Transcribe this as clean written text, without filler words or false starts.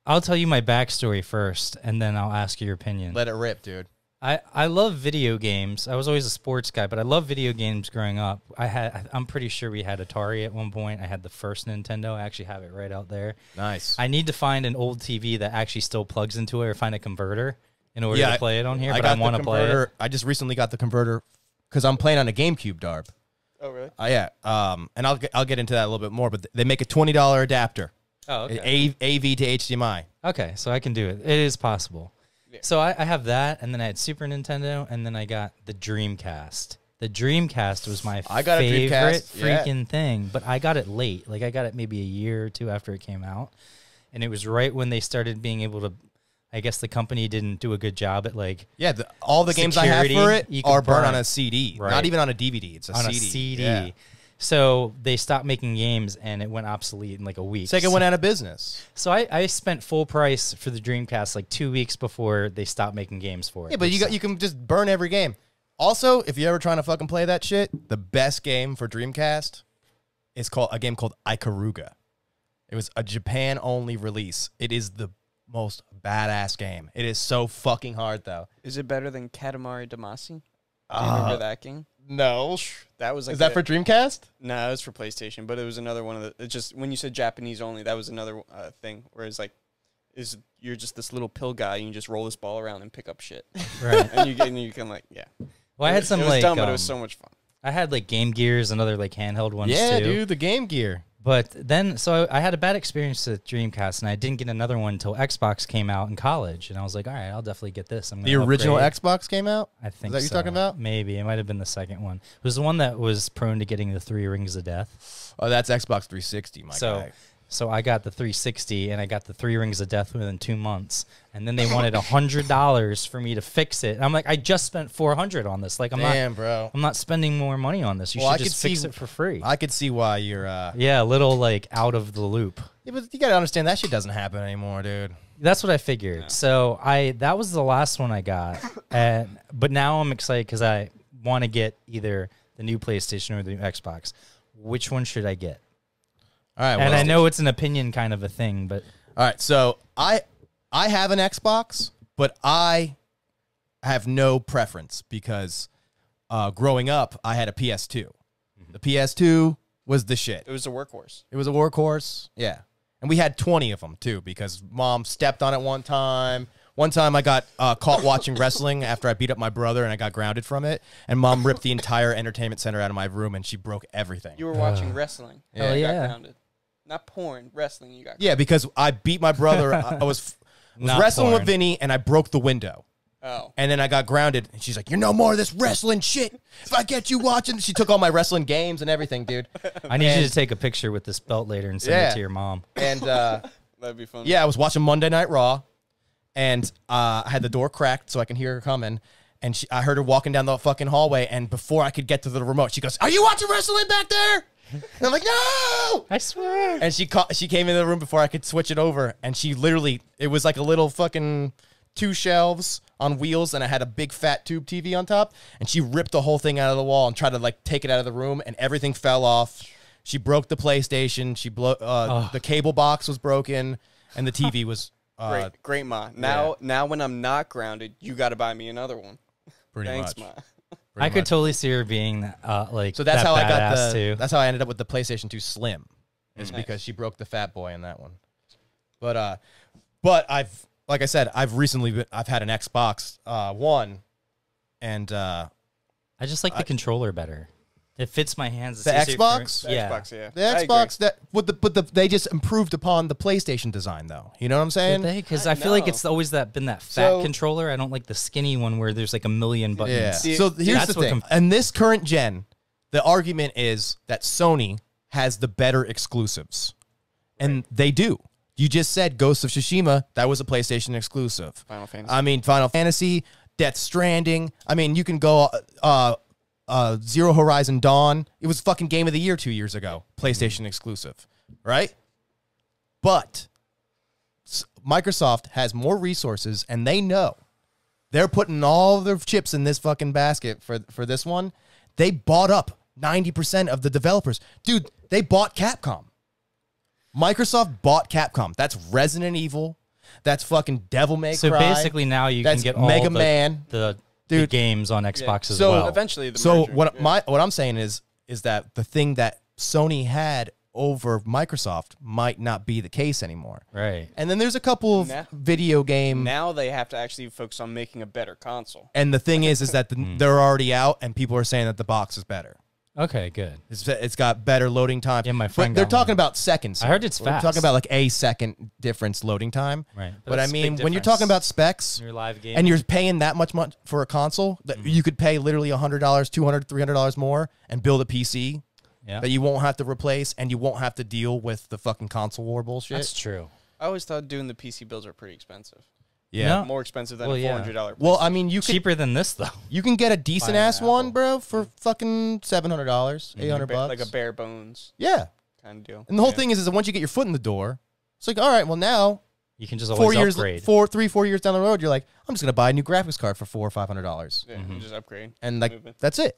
I'll tell you my backstory first, and then I'll ask your opinion. Let it rip, dude. I love video games. I was always a sports guy, but I love video games growing up. I'm pretty sure we had Atari at one point. I had the first Nintendo. I actually have it right out there. Nice. I need to find an old TV that actually still plugs into it or find a converter in order to play it on here, but I want to play it. I just recently got the converter because I'm playing on a GameCube, Darb. Oh, really? Yeah. And I'll get into that a little bit more, but they make a $20 adapter. Oh, okay. AV to HDMI. Okay, so I can do it. It is possible. Yeah. So I have that, and then I had Super Nintendo, and then I got the Dreamcast. The Dreamcast was my favorite freaking thing, but I got it late. Like, I got it maybe a year or two after it came out, and it was right when they started being able to, I guess the company didn't do a good job at, like, all the games I have for it are burned on a CD, right. Not even on a DVD. It's a CD. On a CD. Yeah. So they stopped making games, and it went obsolete in like a week. Sega went out of business. So I spent full price for the Dreamcast like 2 weeks before they stopped making games for it. Yeah, but you can just burn every game. Also, if you're ever trying to fucking play that shit, the best game for Dreamcast is a game called Ikaruga. It was a Japan-only release. It is the most badass game. It is so fucking hard, though. Is it better than Katamari Damacy? Do you remember that game? No. That was like Is that for Dreamcast? No, it was for PlayStation, but it was another one of the. It's just when you said Japanese only, that was another thing. Whereas like, you're just this little pill guy, and you just roll this ball around and pick up shit, right? and you can like, yeah. Well, I had some it was like dumb, but it was so much fun. I had like Game Gears and other like handheld ones too. Yeah, dude, the Game Gear. But then, so I had a bad experience with Dreamcast, and I didn't get another one until Xbox came out in college. And I was like, all right, I'll definitely get this. The original Xbox came out? I think so. Is that what you're talking about? Maybe. It might have been the second one. It was the one that was prone to getting the 3 Rings of Death. Oh, that's Xbox 360, my guy. So I got the 360, and I got the 3 Rings of Death within 2 months. And then they wanted $100 for me to fix it. And I'm like, I just spent $400 on this. Like, bro. I'm not spending more money on this. You should just fix it for free. I could see why you're... yeah, a little, like, out of the loop. Yeah, but you got to understand, that shit doesn't happen anymore, dude. That's what I figured. Yeah. So that was the last one I got. But now I'm excited because I want to get either the new PlayStation or the new Xbox. Which one should I get? All right, and I know it's an opinion kind of a thing, but... All right, so I have an Xbox, but I have no preference because growing up, I had a PS2. Mm-hmm. The PS2 was the shit. It was a workhorse. It was a workhorse, yeah. And we had 20 of them, too, because Mom stepped on it one time. One time I got caught watching wrestling after I beat up my brother and I got grounded from it. And Mom ripped the entire entertainment center out of my room and she broke everything. You were watching wrestling. Yeah. You got grounded. Not porn, wrestling. You got grounded. Yeah, because I beat my brother. I was wrestling with Vinny and I broke the window. Oh. And then I got grounded and she's like, "You're no more of this wrestling shit. If I get you watching," she took all my wrestling games and everything, dude. I need you to take a picture with this belt later and send it to your mom. And that'd be fun. Yeah, I was watching Monday Night Raw. And I had the door cracked so I can hear her coming. And I heard her walking down the fucking hallway. And before I could get to the remote, she goes, "Are you watching wrestling back there?" And I'm like, "No!" I swear. And she came into the room before I could switch it over. And she literally, it was like a little fucking 2 shelves on wheels. And I had a big fat tube TV on top. And she ripped the whole thing out of the wall and tried to like take it out of the room. And everything fell off. She broke the PlayStation. The cable box was broken. And the TV was... Great, Ma. Now when I'm not grounded, you got to buy me another one. Thanks, much. Ma. I could totally see her being like. So that's how I got too. That's how I ended up with the PlayStation 2 Slim. It's because she broke the fat boy in that one. But like I said, I've had an Xbox One, and I just like the controller better. It fits my hands. The Xbox? The Xbox, yeah. The Xbox, they just improved upon the PlayStation design, though. You know what I'm saying? Did they? Because I feel like it's always been that fat controller. I don't like the skinny one where there's like a million buttons. Yeah. So here's the thing. In this current gen, the argument is that Sony has the better exclusives. And they do. You just said Ghost of Tsushima. That was a PlayStation exclusive. Final Fantasy, Death Stranding. I mean, you can go... Zero Horizon Dawn. It was fucking Game of the Year 2 years ago. PlayStation exclusive. Right? But Microsoft has more resources and they know they're putting all their chips in this fucking basket for this one. They bought up 90% of the developers. Dude, they bought Capcom. Microsoft bought Capcom. That's Resident Evil. That's fucking Devil May Cry. So basically now you That's can get all Mega Man. the Dude, games on Xbox as so well. Eventually, the So merger, what I'm saying is that the thing that Sony had over Microsoft might not be the case anymore. Right. And then there's a couple of video game. Now they have to actually focus on making a better console. And the thing is that they're already out, and people are saying that the box is better. Okay, good. It's got better loading time. Yeah, my friend But they're got talking one. about seconds. I heard it's We're fast. talking about like a second difference loading time. Right. But I that's a mean, big when you're difference. talking about specs, Your live game and you're paying that much for a console, that you could pay literally $100, $200, $300 more and build a PC that you won't have to replace, and you won't have to deal with the fucking console war bullshit. That's true. I always thought doing the PC builds are pretty expensive. Yeah. No. More expensive than Well, a yeah. $400. Well, I mean, you could Cheaper than this though. you can get a decent ass Apple. one, bro, for fucking $700, $800. like a bare bones Yeah. kind of deal. And the whole thing is that once you get your foot in the door, it's like, all right, well now You can just always upgrade. 4 years down the road, you're like, I'm just gonna buy a new graphics card for $400 or $500, Yeah, just upgrade. and like Movement. that's it.